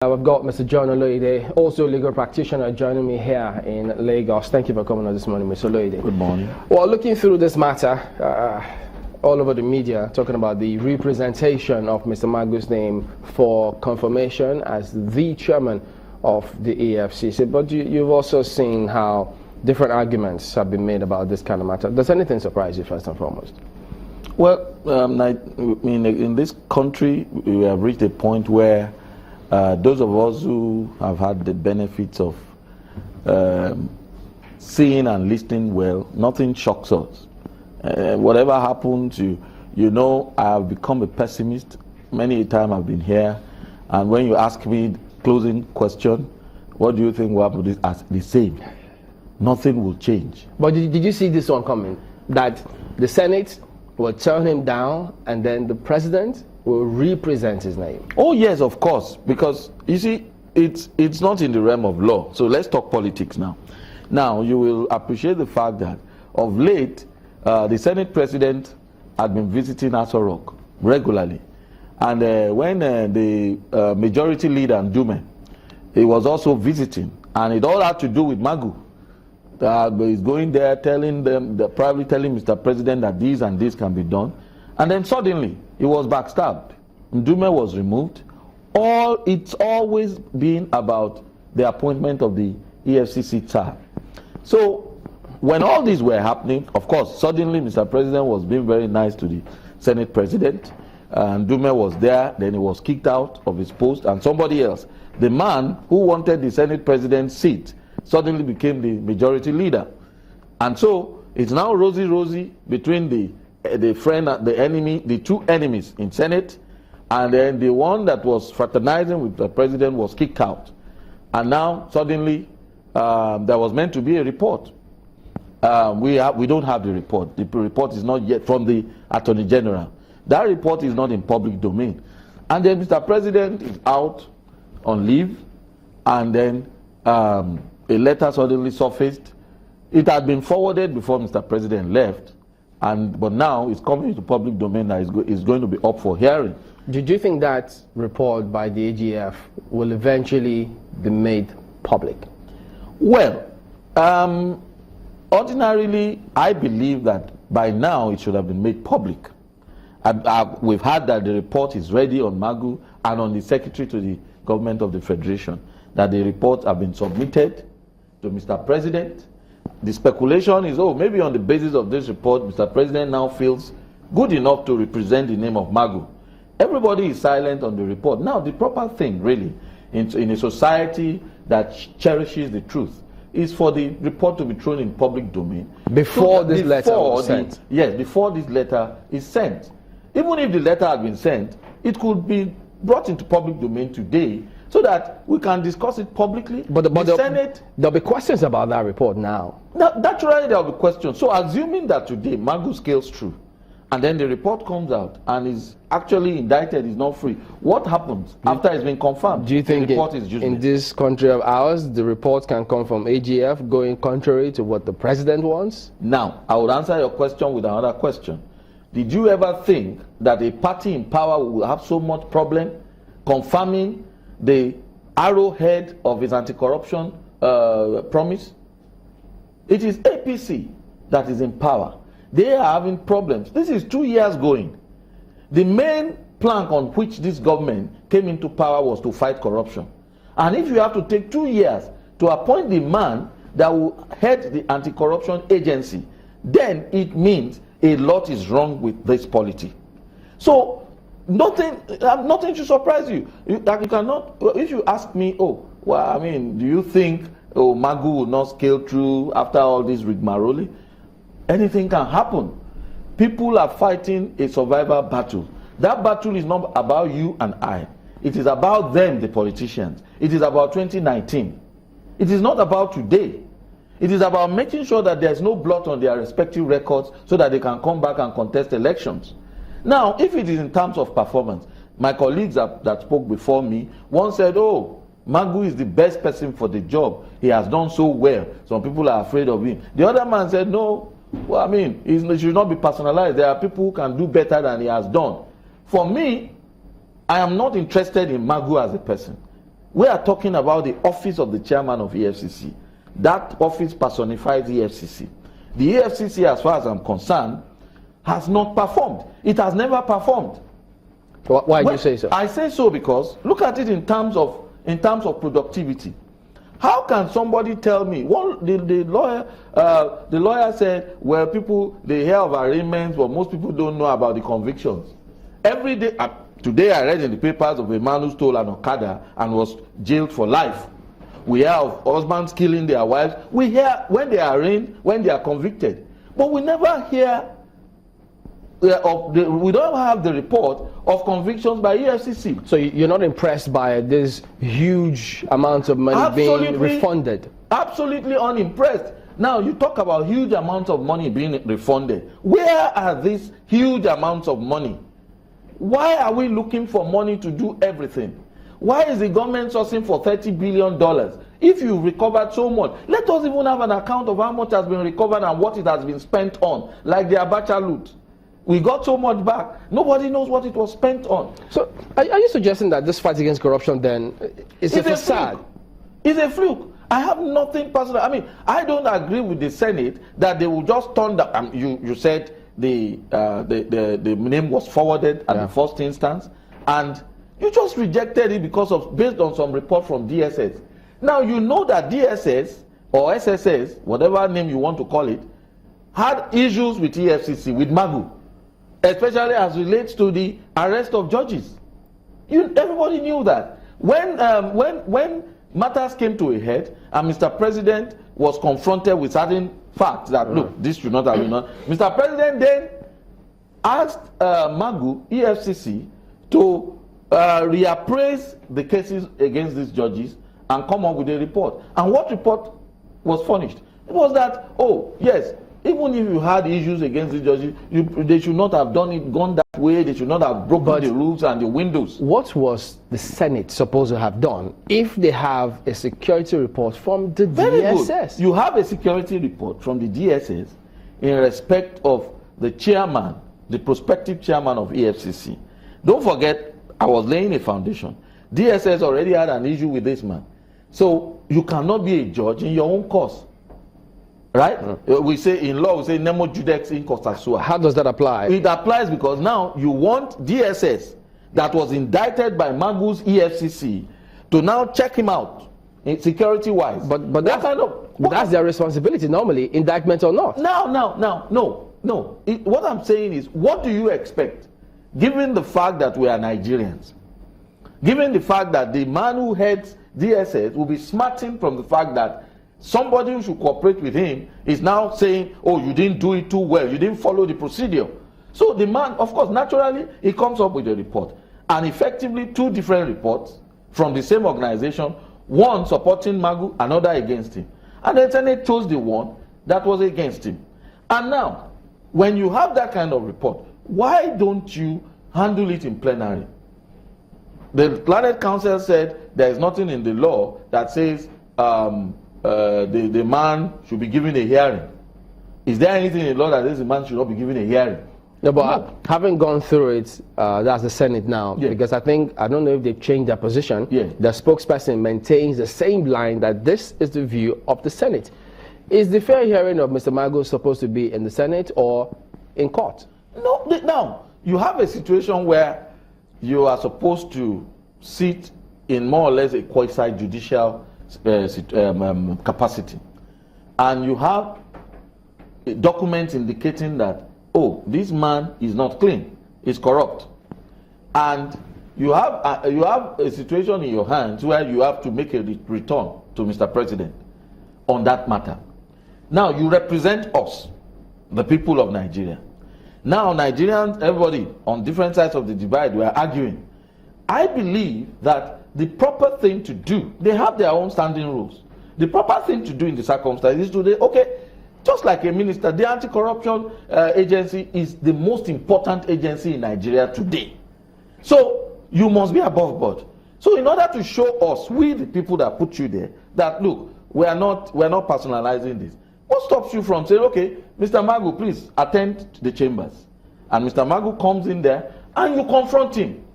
We've got Mr. John Oloyede, also a legal practitioner, joining me here in Lagos. Thank you for coming on this morning, Mr. Oloyede. Good morning. Well, looking through this matter, all over the media, talking about the representation of Mr. Magu's name for confirmation as the chairman of the EFCC. But you've also seen how different arguments have been made about this kind of matter. Does anything surprise you, first and foremost? Well, in this country, we have reached a point where those of us who have had the benefits of seeing and listening well, nothing shocks us. Whatever happens, you know, I have become a pessimist. Many a time I've been here, and when you ask me closing question, what do you think will happen? As the same. Nothing will change. But did you see this one coming? That the Senate will turn him down, and then the president will represent his name? Oh yes, of course, because you see, it's not in the realm of law. So let's talk politics now. Now you will appreciate the fact that of late, the Senate president had been visiting Aso Rock regularly, and when the majority leader Ndume, he was also visiting, and it all had to do with Magu. He's going there, telling them, probably telling Mr. President that this and this can be done, and then suddenly he was backstabbed. Ndume was removed. It's always been about the appointment of the EFCC czar. So when all these were happening, of course, suddenly Mr. President was being very nice to the Senate president. Ndume was there, then he was kicked out of his post, and somebody else, the man who wanted the Senate president's seat, suddenly became the majority leader. And so it's now rosy between the friend and the enemy, the two enemies in Senate, and then the one that was fraternizing with the president was kicked out. And now suddenly there was meant to be a report. We don't have the report. The report is not yet from the Attorney General. That report is not in public domain. And then Mr. President is out on leave, and then a letter suddenly surfaced. It had been forwarded before Mr. President left, but now it's coming into public domain that is going to be up for hearing. Do you think that report by the AGF will eventually be made public? Well, ordinarily, I believe that by now it should have been made public. We've heard that the report is ready on Magu and on the Secretary to the Government of the Federation, that the reports have been submitted to Mr. President. The speculation is, maybe on the basis of this report, Mr. President now feels good enough to represent the name of Magu. Everybody is silent on the report. Now, the proper thing, really, in a society that cherishes the truth, is for the report to be thrown in public domain. Before this letter was sent? Yes, before this letter is sent. Even if the letter had been sent, it could be brought into public domain today, so that we can discuss it publicly. But there'll be questions about that report now. Naturally, there'll be questions. So assuming that today Magu scales through, and then the report comes out and is actually indicted, is not free, what happens after it's been confirmed? Do you think in this country of ours, the report can come from AGF going contrary to what the president wants? Now, I would answer your question with another question. Did you ever think that a party in power will have so much problem confirming the arrowhead of his anti-corruption promise? It is APC that is in power. They are having problems. This is 2 years going. The main plank on which this government came into power was to fight corruption. And if you have to take 2 years to appoint the man that will head the anti-corruption agency, then it means a lot is wrong with this polity. So nothing should surprise you. You cannot. If you ask me, do you think Magu will not scale through after all this rigmarole? Anything can happen. People are fighting a survival battle. That battle is not about you and I. It is about them, the politicians. It is about 2019. It is not about today. It is about making sure that there is no blot on their respective records so that they can come back and contest elections. Now, if it is in terms of performance, my colleagues that spoke before me, one said, Magu is the best person for the job. He has done so well. Some people are afraid of him. The other man said, no, it should not be personalized. There are people who can do better than he has done. For me, I am not interested in Magu as a person. We are talking about the office of the chairman of EFCC. That office personifies EFCC. The EFCC, as far as I'm concerned, has not performed. It has never performed. Why do you say so? I say so because look at it in terms of productivity. How can somebody tell me? The lawyer said, well, people, they hear of arraignments, but most people don't know about the convictions. Every day, today I read in the papers of a man who stole an Okada and was jailed for life. We hear of husbands killing their wives. We hear when they are arraigned, when they are convicted. But we never hear, we don't have the report of convictions by EFCC. So you're not impressed by this huge amounts of money being refunded? Absolutely unimpressed. Now you talk about huge amounts of money being refunded. Where are these huge amounts of money? Why are we looking for money to do everything? Why is the government sourcing for $30 billion? If you recovered so much, let us even have an account of how much has been recovered and what it has been spent on, like the Abacha loot. We got so much back. Nobody knows what it was spent on. So, are you suggesting that this fight against corruption then is a facade? It's a fluke. I have nothing personal. I mean, I don't agree with the Senate that they will just turn down. You said the name was forwarded at the first instance, and you just rejected it based on some report from DSS. Now you know that DSS or SSS, whatever name you want to call it, had issues with EFCC, with Magu, especially as relates to the arrest of judges. Everybody knew that. When matters came to a head and Mr. President was confronted with certain facts that, look, this should not have been done, Mr. President then asked Magu, EFCC, to reappraise the cases against these judges and come up with a report. And what report was furnished? It was that, oh, yes, even if you had issues against the judges, they should not have gone that way. They should not have broken the rules and the windows. What was the Senate supposed to have done if they have a security report from the DSS? Good. You have a security report from the DSS in respect of the chairman, the prospective chairman of EFCC. Don't forget, I was laying a foundation. DSS already had an issue with this man. So you cannot be a judge in your own cause. Right? We say in law, we say nemo judex in costa sua. How does that apply? It applies because now you want DSS that was indicted by Magu's EFCC to now check him out security wise. But that's their responsibility normally, indictment or not. No. What I'm saying is, what do you expect? Given the fact that we are Nigerians, given the fact that the man who heads DSS will be smarting from the fact that somebody who should cooperate with him is now saying, oh, you didn't do it too well, you didn't follow the procedure. So the man, of course, naturally, he comes up with a report. And effectively, two different reports from the same organization, one supporting Magu, another against him. And the Senate chose the one that was against him. And now, when you have that kind of report, why don't you handle it in plenary? The Learned Counsel said there is nothing in the law that says the man should be given a hearing. Is there anything in the law that says the man should not be given a hearing? No, but having gone through it, that's the Senate now, because I don't know if they've changed their position. The spokesperson maintains the same line that this is the view of the Senate. Is the fair hearing of Mr. Magu supposed to be in the Senate or in court? No, now, you have a situation where you are supposed to sit in more or less a quasi-judicial capacity. And you have a document indicating that, oh, this man is not clean, he's corrupt. And you have a situation in your hands where you have to make a return to Mr. President on that matter. Now, you represent us, the people of Nigeria. Now, Nigerians, everybody on different sides of the divide, we are arguing. I believe that the proper thing to do, they have their own standing rules. The proper thing to do in the circumstances is to say, okay, just like a minister, the anti-corruption agency is the most important agency in Nigeria today. So you must be above board. So in order to show us, we the people that put you there, that look, we're not personalizing this. What stops you from saying, okay, Mr. Magu, please attend to the chambers. And Mr. Magu comes in there and you confront him.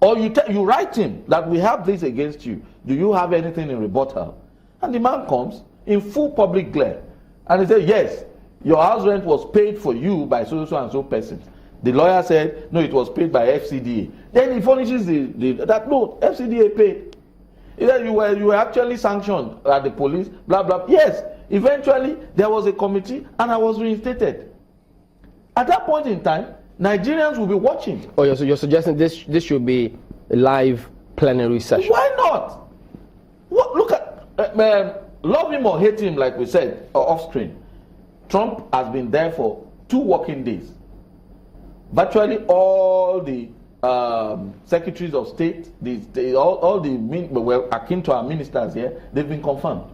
Or you write him that we have this against you. Do you have anything in rebuttal? And the man comes in full public glare and he said, yes, your house rent was paid for you by so and so person. The lawyer said, no, it was paid by FCDA. Then he furnishes that no, FCDA paid. He said, you were actually sanctioned at the police, blah, blah. Yes, eventually there was a committee and I was reinstated. At that point in time, Nigerians will be watching. Oh, so you're suggesting this should be a live plenary session? Why not? Look at, love him or hate him, like we said, off screen. Trump has been there for 2 working days. Virtually all the secretaries of state, all the akin to our ministers here, they've been confirmed.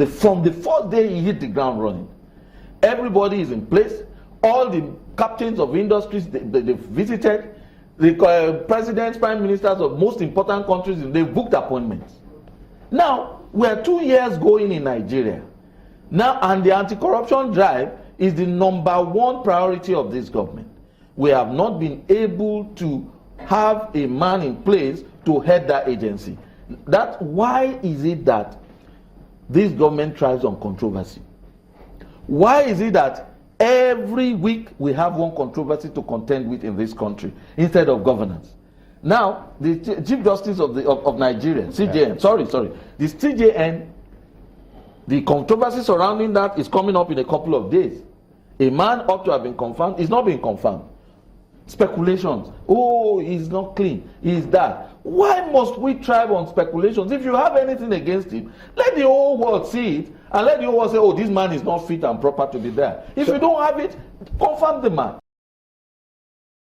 From the first day he hit the ground running, everybody is in place. All the captains of industries they've visited, the presidents, prime ministers of most important countries, they've booked appointments. Now, we're 2 years going in Nigeria. Now, and the anti-corruption drive is the #1 priority of this government. We have not been able to have a man in place to head that agency. Why is it that this government thrives on controversy? Why is it that every week we have one controversy to contend with in this country instead of governance? Now, the Chief Justice of Nigeria, CJN, the CJN, the controversy surrounding that is coming up in a couple of days. A man ought to have been confirmed, is not being confirmed. Speculations. Oh, he's not clean. He's that. Why must we thrive on speculations? If you have anything against him, let the whole world see it and let the whole world say, oh, this man is not fit and proper to be there. If you don't have it, confirm the man.